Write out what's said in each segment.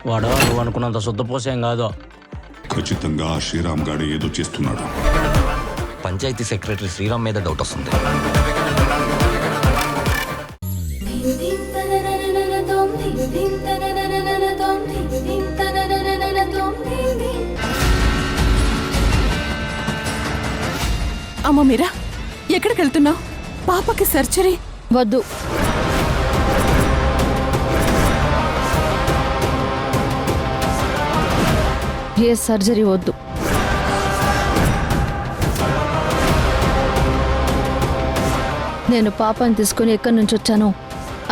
వాడు నువ్వు అనుకున్నంత శుద్ధపోసేం కాదు. ఖచ్చితంగా శ్రీరామ్ గాడే ఏదో చేస్తున్నాడు. పంచాయతీ సెక్రటరీ శ్రీరామ్ మీద డౌట్ వస్తుంది. అమ్మ మీరా, ఎక్కడికి వెళ్తున్నావు? పాపకి సర్జరీ. వద్దు. ఏ సర్జరీ వద్దు. నేను పాపని తీసుకుని ఎక్కడి నుంచి వచ్చానో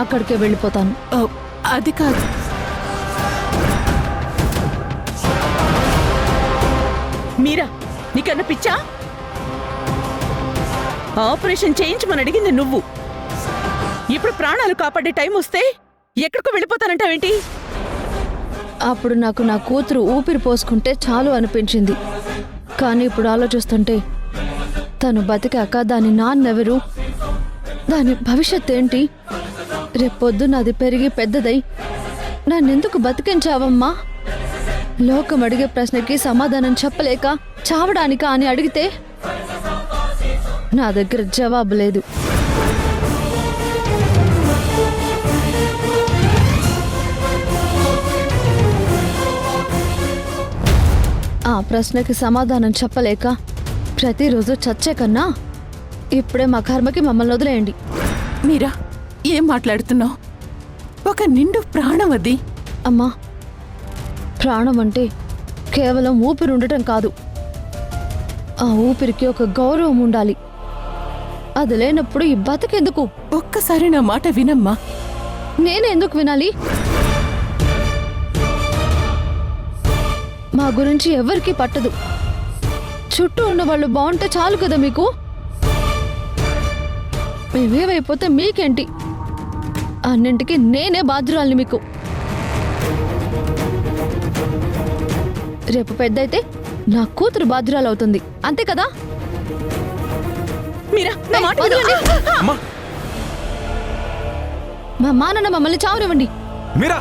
అక్కడికే వెళ్ళిపోతాను. అది కాదు. మీరా, నీకన్నా పిచ్చా? ఆపరేషన్ చేయించమని అడిగింది నువ్వు. ఇప్పుడు ప్రాణాలు కాపాడే టైం వస్తే ఎక్కడికో వెళ్ళిపోతానంటావేంటి? అప్పుడు నాకు నా కూతురు ఊపిరి పోసుకుంటే చాలు అనిపించింది. కానీ ఇప్పుడు ఆలోచిస్తుంటే తను బతికాక దాని నాన్నెవరు, దాని భవిష్యత్ ఏంటి, రేపొద్దున అది పెరిగి పెద్దదై నన్నెందుకు బతికించావమ్మా? లోకం అడిగే ప్రశ్నకి సమాధానం చెప్పలేక చావడానికా అని అడిగితే నా దగ్గర జవాబు లేదు. ఆ ప్రశ్నకి సమాధానం చెప్పలేక ప్రతిరోజు చచ్చే కన్నా ఇప్పుడే మా కర్మకి మమ్మల్ని వదిలేయండి. మీరా, ఏం మాట్లాడుతున్నావు? ఒక నిండు ప్రాణం అది. అమ్మా, ప్రాణం అంటే కేవలం ఊపిరి ఉండటం కాదు. ఆ ఊపిరికి ఒక గౌరవం ఉండాలి. అది లేనప్పుడు ఈ బతికెందుకు? ఒక్కసారి నా మాట వినమ్మా. నేనే ఎందుకు వినాలి? మా గురించి ఎవరికీ పట్టదు. చుట్టూ ఉన్న వాళ్ళు బాగుంటే చాలు కదా మీకు. మేమేవైపోతే మీకేంటి? అన్నింటికి నేనే బాధ్యురాలిని మీకు. రేపు పెద్దయితే నా కూతురు బాధ్యురాలు అవుతుంది, అంతే కదా? మీరా, నా మాట వదలండి. అమ్మా, మా నాన్న మమ్మల్ని చావనివ్వండి. మీరా,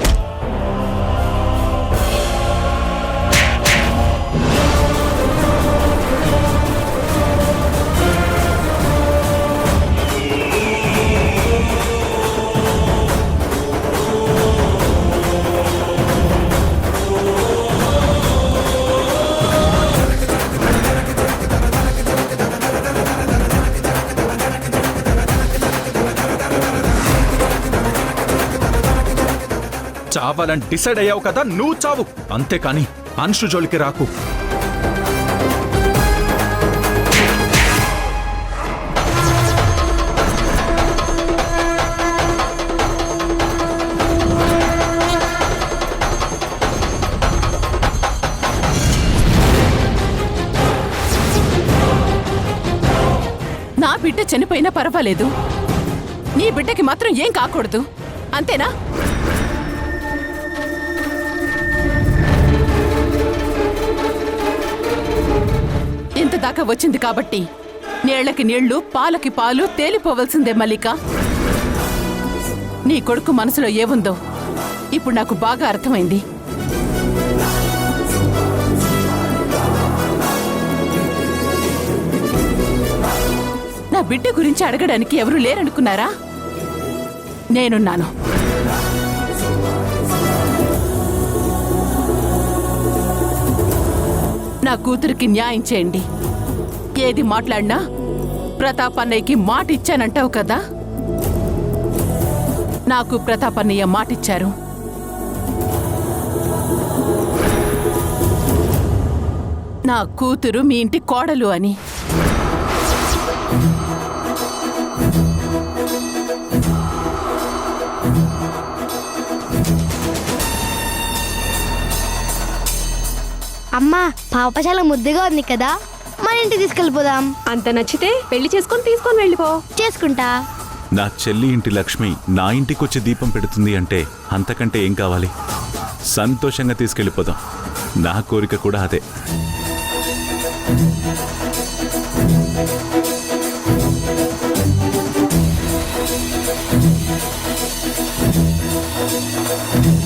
చావాలని డిసైడ్ అయ్యావు కదా, నువ్వు చావు. అంతేకాని అన్షు జోలికి రాకు. నా బిడ్డ చనిపోయినా పర్వాలేదు, నీ బిడ్డకి మాత్రం ఏం కాకూడదు, అంతేనా? ఇంతదాకా వచ్చింది కాబట్టి నీళ్లకి నీళ్లు, పాలకి పాలు తేలిపోవలసిందే మల్లిక. నీ కొడుకు మనసులో ఏముందో ఇప్పుడు నాకు బాగా అర్థమైంది. నా బిడ్డ గురించి అడగడానికి ఎవరు లేరనుకున్నారా? నేనున్నాను. నా కూతురికి న్యాయం చేయండి. ఏది మాట్లాడినా ప్రతాప్ అన్నయ్యకి మాట ఇచ్చానంటావు కదా. నాకు ప్రతాప్ అన్నయ్య మాటిచ్చారు. నా కూతురు మీ ఇంటి కోడలు అని. అమ్మా, పాప చాలా ముద్దుగా ఉంది కదా, మన ఇంటికి తీసుకెళ్ళిపోదాం. అంత నచ్చితే పెళ్లి తీసుకొని వెళ్ళిపో. చేసుకుంటా. నా చెల్లి ఇంటి లక్ష్మి నా ఇంటికొచ్చి దీపం పెడుతుంది అంటే అంతకంటే ఏం కావాలి? సంతోషంగా తీసుకెళ్ళిపోదాం. నా కోరిక కూడా అదే.